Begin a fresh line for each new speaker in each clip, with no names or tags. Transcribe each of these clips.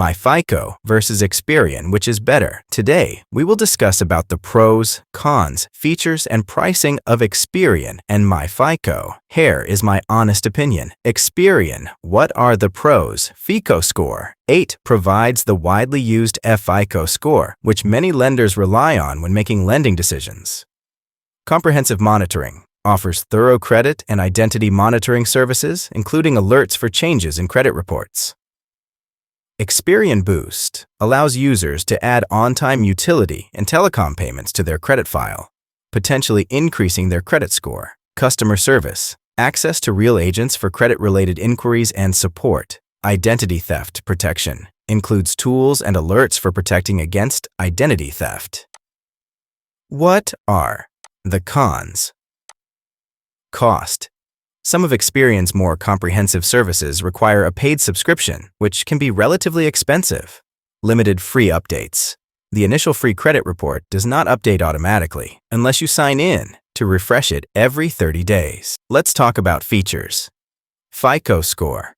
Myfico versus Experian, which is better. Today, we will discuss about the pros, cons, features, and pricing of Experian and Myfico. Here is my honest opinion. Experian, what are the pros? FICO score. 8 provides the widely used FICO score, which many lenders rely on when making lending decisions. Comprehensive monitoring. Offers thorough credit and identity monitoring services, including alerts for changes in credit reports. Experian Boost allows users to add on-time utility and telecom payments to their credit file, potentially increasing their credit score. Customer service, access to real agents for credit-related inquiries and support. Identity theft protection includes tools and alerts for protecting against identity theft. What are the cons? Cost. Some of Experian's more comprehensive services require a paid subscription, which can be relatively expensive. Limited free updates. The initial free credit report does not update automatically unless you sign in to refresh it every 30 days. Let's talk about features. FICO score.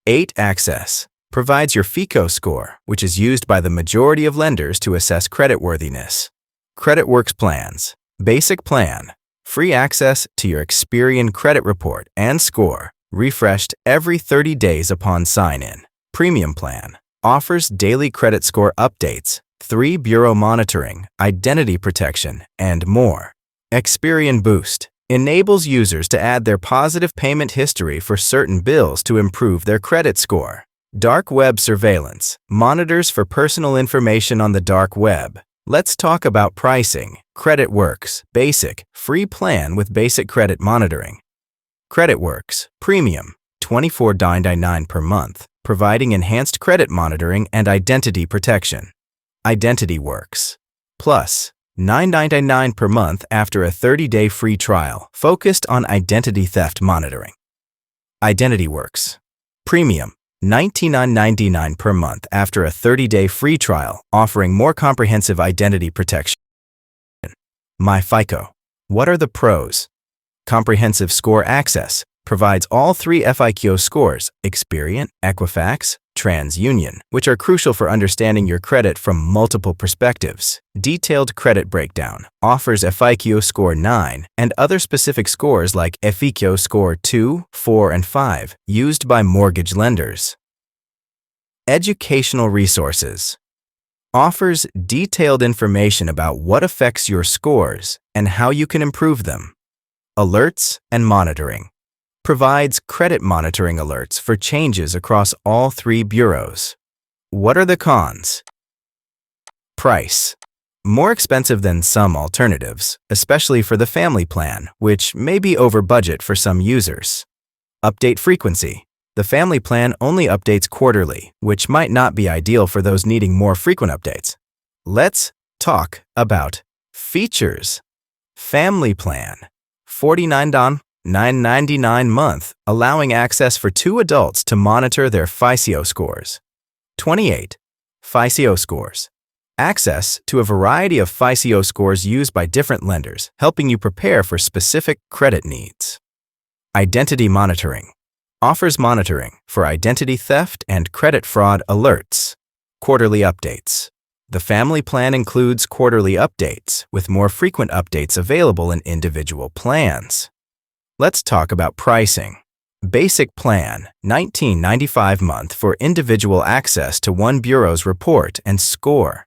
8 Access provides your FICO score, which is used by the majority of lenders to assess creditworthiness. CreditWorks plans. Basic plan. Free access to your Experian credit report and score, refreshed every 30 days upon sign-in. Premium plan offers daily credit score updates, 3 bureau monitoring, identity protection, and more. Experian Boost enables users to add their positive payment history for certain bills to improve their credit score. Dark web surveillance monitors for personal information on the dark web. Let's talk about pricing. CreditWorks Basic, free plan with basic credit monitoring. CreditWorks Premium, $24.99 per month, providing enhanced credit monitoring and identity protection. IdentityWorks Plus, $9.99 per month after a 30-day free trial, focused on identity theft monitoring. IdentityWorks Premium, $99.99 per month after a 30-day free trial, offering more comprehensive identity protection. Myfico. What are the pros? Comprehensive score access provides all 3 FICO scores, Experian, Equifax, TransUnion, which are crucial for understanding your credit from multiple perspectives. Detailed credit breakdown offers FICO score 9 and other specific scores like FICO score 2, 4, and 5, used by mortgage lenders. Educational resources offers detailed information about what affects your scores and how you can improve them. Alerts and monitoring provides credit monitoring alerts for changes across all 3 bureaus. What are the cons? Price. More expensive than some alternatives, especially for the family plan, which may be over budget for some users. Update frequency. The family plan only updates quarterly, which might not be ideal for those needing more frequent updates. Let's talk about features. Family plan. $49.99 month, allowing access for 2 adults to monitor their FICO scores. 28. FICO scores. Access to a variety of FICO scores used by different lenders, helping you prepare for specific credit needs. Identity monitoring. Offers monitoring for identity theft and credit fraud alerts. Quarterly updates. The family plan includes quarterly updates, with more frequent updates available in individual plans. Let's talk about pricing. Basic plan, $19.95 month for individual access to 1 bureau's report and score.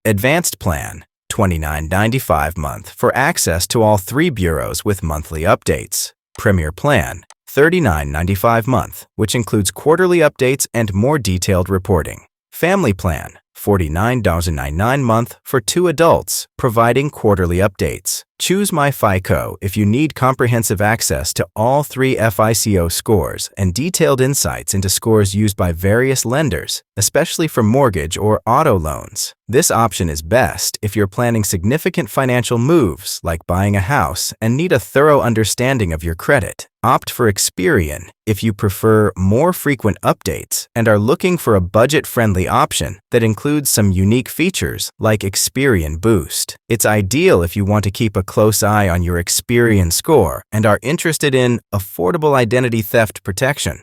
Advanced plan, $29.95 month for access to all 3 bureaus with monthly updates. Premier plan, $39.95 month, which includes quarterly updates and more detailed reporting. Family plan, $49.99 month for 2 adults, providing quarterly updates. Choose Myfico if you need comprehensive access to all 3 FICO scores and detailed insights into scores used by various lenders, especially for mortgage or auto loans. This option is best if you're planning significant financial moves like buying a house and need a thorough understanding of your credit. Opt for Experian if you prefer more frequent updates and are looking for a budget-friendly option that includes some unique features like Experian Boost. It's ideal if you want to keep a close eye on your Experian score and are interested in affordable identity theft protection.